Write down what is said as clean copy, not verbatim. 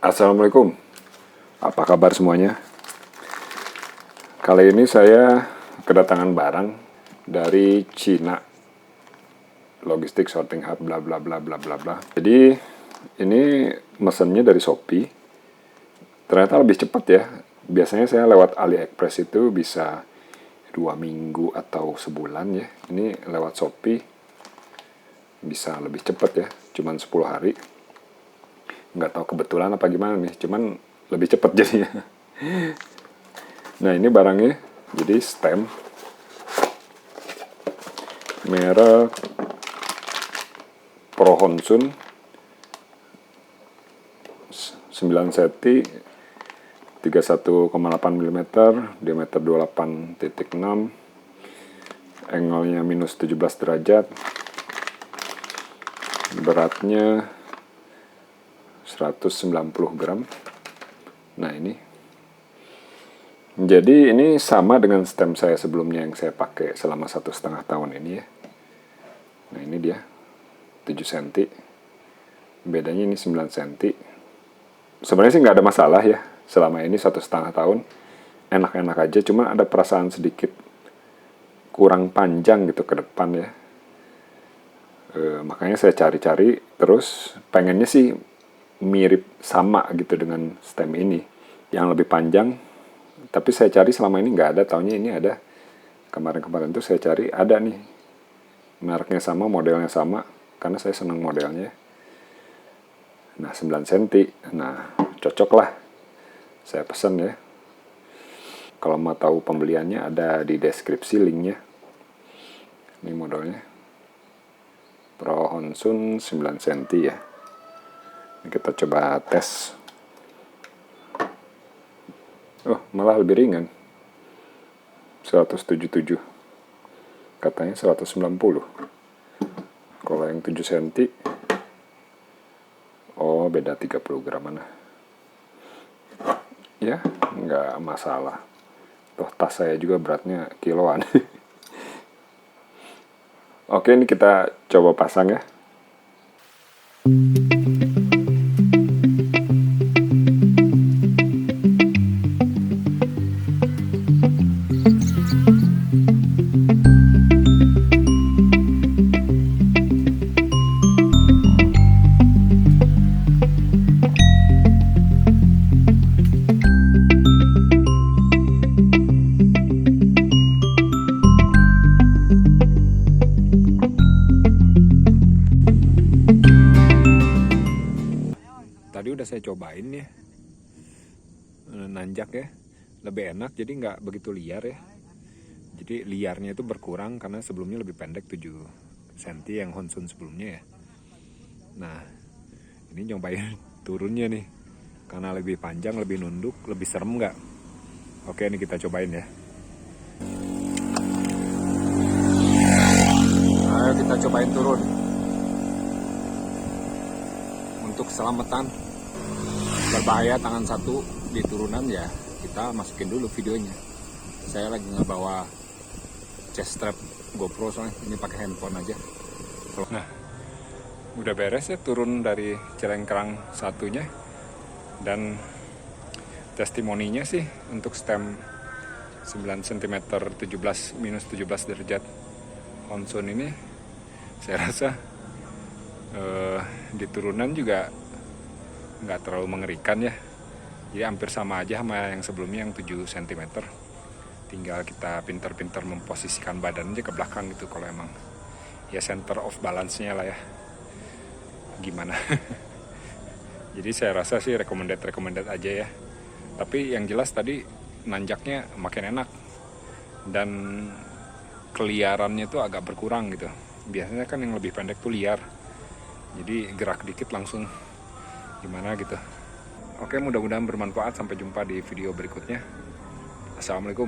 Assalamualaikum, apa kabar semuanya? Kali ini saya kedatangan barang dari Cina, logistik sorting hub bla bla bla bla bla bla. Jadi ini mesennya dari Shopee, ternyata lebih cepat ya. Biasanya saya lewat AliExpress itu bisa 2 minggu atau sebulan ya. Ini lewat Shopee bisa lebih cepat ya, cuman 10 hari. Nggak tahu kebetulan apa gimana nih, cuman lebih cepat jadinya. Nah ini barangnya, jadi stem merek Pro Honsun 9 cm 31,8 mm, diameter 28.6, angle-nya minus 17 derajat, beratnya 190 gram. Nah ini, jadi ini sama dengan stem saya sebelumnya yang saya pakai selama 1,5 tahun ini ya. Nah ini dia 7 cm, bedanya ini 9 cm. Sebenarnya sih nggak ada masalah ya, selama ini 1,5 tahun enak-enak aja, cuma ada perasaan sedikit kurang panjang gitu ke depan ya. Makanya saya cari-cari terus, pengennya sih mirip sama gitu dengan stem ini yang lebih panjang, tapi saya cari selama ini nggak ada. Taunya ini ada, kemarin-kemarin tuh saya cari ada nih, mereknya sama, modelnya sama, karena saya senang modelnya. Nah 9 cm, nah cocok lah, saya pesan ya. Kalau mau tahu pembeliannya ada di deskripsi linknya. Ini modelnya Pro Honsun 9 cm ya. Ini kita coba tes. Oh, malah lebih ringan. 177. Katanya 190. Kalau yang 7 cm, oh beda 30 gram. Ya, nggak masalah. Toh tas saya juga beratnya kiloan. Oke, ini kita coba pasang ya. Tadi udah saya cobain ya, nanjak ya, lebih enak, jadi nggak begitu liar ya. Jadi liarnya itu berkurang karena sebelumnya lebih pendek 7 cm yang Honsun sebelumnya ya. Nah ini nyobain turunnya nih, karena lebih panjang, lebih nunduk, lebih serem nggak? Oke, ini kita cobain ya. Ayo kita cobain turun. Untuk keselamatan, berbahaya tangan satu di turunan ya, kita masukin dulu videonya. Saya lagi ngebawa chest strap GoPro, soalnya ini pakai handphone aja. Nah udah beres ya turun dari celengkrang satunya, dan testimoninya sih untuk stem 9 cm 17 derajat Honsun ini, saya rasa di turunan juga nggak terlalu mengerikan ya. Jadi hampir sama aja sama yang sebelumnya yang 7 cm. Tinggal kita pintar-pintar memposisikan badan aja ke belakang gitu, kalau emang ya center of balance-nya lah ya, gimana. Jadi saya rasa sih recommended aja ya. Tapi yang jelas tadi nanjaknya makin enak, dan keliarannya tuh agak berkurang gitu. Biasanya kan yang lebih pendek tuh liar, jadi gerak dikit langsung gimana gitu. Oke, mudah-mudahan bermanfaat. Sampai jumpa di video berikutnya. Assalamualaikum.